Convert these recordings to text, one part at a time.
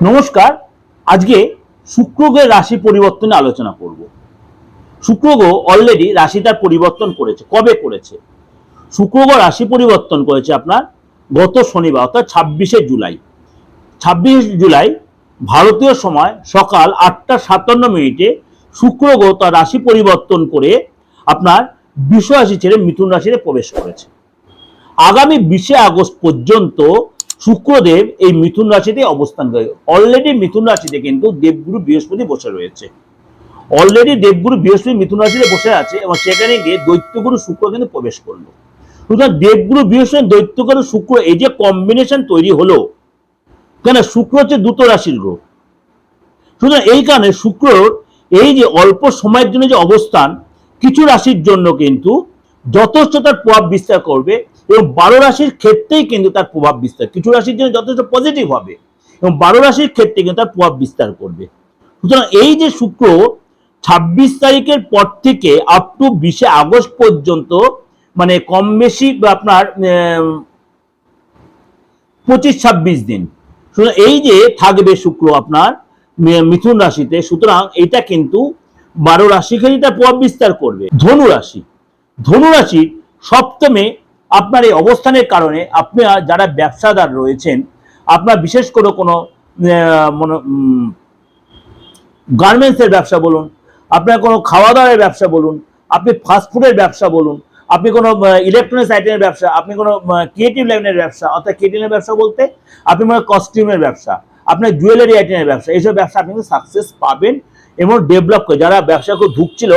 নমস্কার। আজকে শুক্র গ্রহের রাশি পরিবর্তনে আলোচনা করব। শুক্র গ্রহ অলরেডি রাশি তার পরিবর্তন করেছে। কবে করেছে? শুক্র গ্রহ রাশি পরিবর্তন করেছে আপনার গত শনিবার অর্থাৎ 26শে জুলাই। 26 জুলাই ভারতীয় সময় সকাল 8:57 শুক্র গ্রহ তার রাশি পরিবর্তন করে আপনার বৃষ রাশি ছেড়ে মিথুন রাশিতে প্রবেশ করেছে। আগামী 20শে আগস্ট পর্যন্ত শুক্রদেব এই মিথুন রাশিতে অবস্থান করে। অলরেডি মিথুন রাশিতে কিন্তু দেবগুরু বৃহস্পতি বসে রয়েছে। অলরেডি দেবগুরু বৃহস্পতি মিথুন রাশিতে বসে আছে এবং সেখানে গিয়ে দৈত্যগুরু শুক্র কিন্তু প্রবেশ করলো। সুতরাং দেবগুরু বৃহস্পতি দৈত্যগুরু শুক্র এই যে কম্বিনেশন তৈরি হলো, কেন শুক্র হচ্ছে দ্রুত রাশির গ্রহ। সুতরাং এই কারণে শুক্র এই যে অল্প সময়ের জন্য যে অবস্থান কিছু রাশির জন্য কিন্তু যথেষ্ট তার প্রভাব বিস্তার করবে এবং 12 রাশির ক্ষেত্রেই কিন্তু তার প্রভাব বিস্তার, কিছু রাশির জন্য যথেষ্ট পজিটিভ হবে এবং 12 রাশির ক্ষেত্রে কিন্তু তার প্রভাব বিস্তার করবে। সুতরাং এই যে শুক্র 26 তারিখের পর থেকে আপ টু 20শে আগস্ট পর্যন্ত মানে কম বেশি আপনার 25-26 দিন সুতরাং এই যে থাকবে শুক্র আপনার মিথুন রাশিতে, সুতরাং এটা কিন্তু 12 রাশিকে তার প্রভাব বিস্তার করবে। ধনু রাশি, ধনু রাশির সপ্তমে আপনার এই অবস্থানের কারণে আপনি যারা ব্যবসাদার রয়েছেন, আপনার বিশেষ করে কোনো গার্মেন্টসের ব্যবসা বলুন, আপনার কোনো খাওয়া দাওয়ার ব্যবসা বলুন, আপনি ফাস্টফুডের ব্যবসা বলুন, আপনি কোনো ইলেকট্রনিক্স আইটেমের ব্যবসা, আপনি কোনো ক্রিয়েটিভ লাইনের ব্যবসা, অর্থাৎ ক্রিয়েটিভ ব্যবসা বলতে আপনি মানে কস্টিউমের ব্যবসা, আপনার জুয়েলারি আইটেমের ব্যবসা, এইসব ব্যবসা আপনি কিন্তু সাকসেস পাবেন এবং ডেভেলপ করে। যারা ব্যবসা করে ঢুকছিল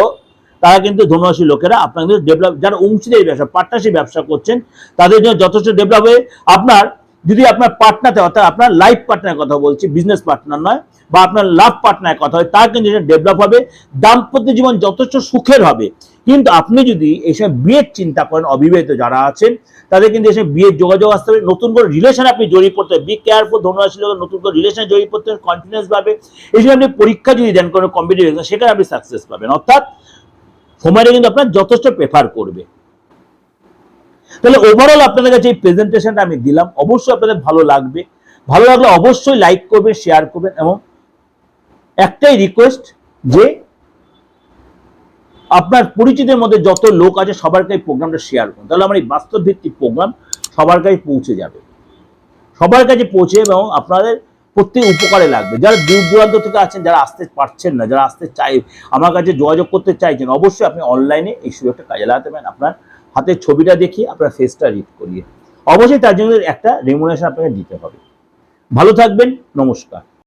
তারা কিন্তু ধনুরাশির লোকেরা আপনার কিন্তু ডেভেলপ, যারা অংশীদারি ব্যবসা পার্টনারশিপ ব্যবসা করছেন তাদের জন্য যথেষ্ট ডেভেলপ হয়ে আপনার যদি আপনার পার্টনার অর্থাৎ আপনার লাইফ পার্টনারের কথা বলছি, বিজনেস পার্টনার নয়, বা আপনার লাভ পার্টনারের কথা হয়, তার কিন্তু ডেভেলপ হবে, দাম্পত্য জীবন যথেষ্ট সুখের হবে। কিন্তু আপনি যদি এইসব বিয়ের চিন্তা করেন, অবিবাহিত যারা আছেন তাদের কিন্তু এসে বিয়ের যোগাযোগ আসতে হবে, নতুন করে রিলেশন আপনি জড়িয়ে পড়তে হবে। বি কেয়ারফুল, ধনুরাশির লোকের নতুন করে রিলেশন জড়িয়ে পড়তে হবে কন্টিনিউয়াস ভাবে। এই জন্য আপনি পরীক্ষা যদি দেন কোনো কম্পিটিটিভ এক্সাম, সেখানে আপনি সাকসেস পাবেন, অর্থাৎ সময়টা কিন্তু আপনার যথেষ্ট প্রেফার করবে। তাহলে ওভারঅল আপনাদের কাছে এই প্রেজেন্টেশনটা আমি দিলাম, অবশ্যই আপনাদের ভালো লাগবে। ভালো লাগলে অবশ্যই লাইক করবেন, শেয়ার করবেন এবং একটাই রিকোয়েস্ট যে আপনার পরিচিতের মধ্যে যত লোক আছে সবার কাছে প্রোগ্রামটা শেয়ার করুন, তাহলে আমার এই বাস্তব ভিত্তিক প্রোগ্রাম সবার কাছে পৌঁছে যাবে, সবার কাছে পৌঁছে এবং আপনাদের প্রত্যেক উপকারে লাগবে। যারা দূর দূরান্ত থেকে আছেন, যারা আসতে পারছেন না, যারা আসতে চাই আমার কাছে যোগাযোগ করতে চাইছেন, অবশ্যই আপনি অনলাইনে এই সুযোগটা কাজে লাগাতে পারেন। আপনার হাতের ছবিটা দেখিয়ে আপনার ফেসটা রিড করিয়ে অবশ্যই তার জন্য একটা রেমুনারেশন আপনাকে দিতে হবে। ভালো থাকবেন, নমস্কার।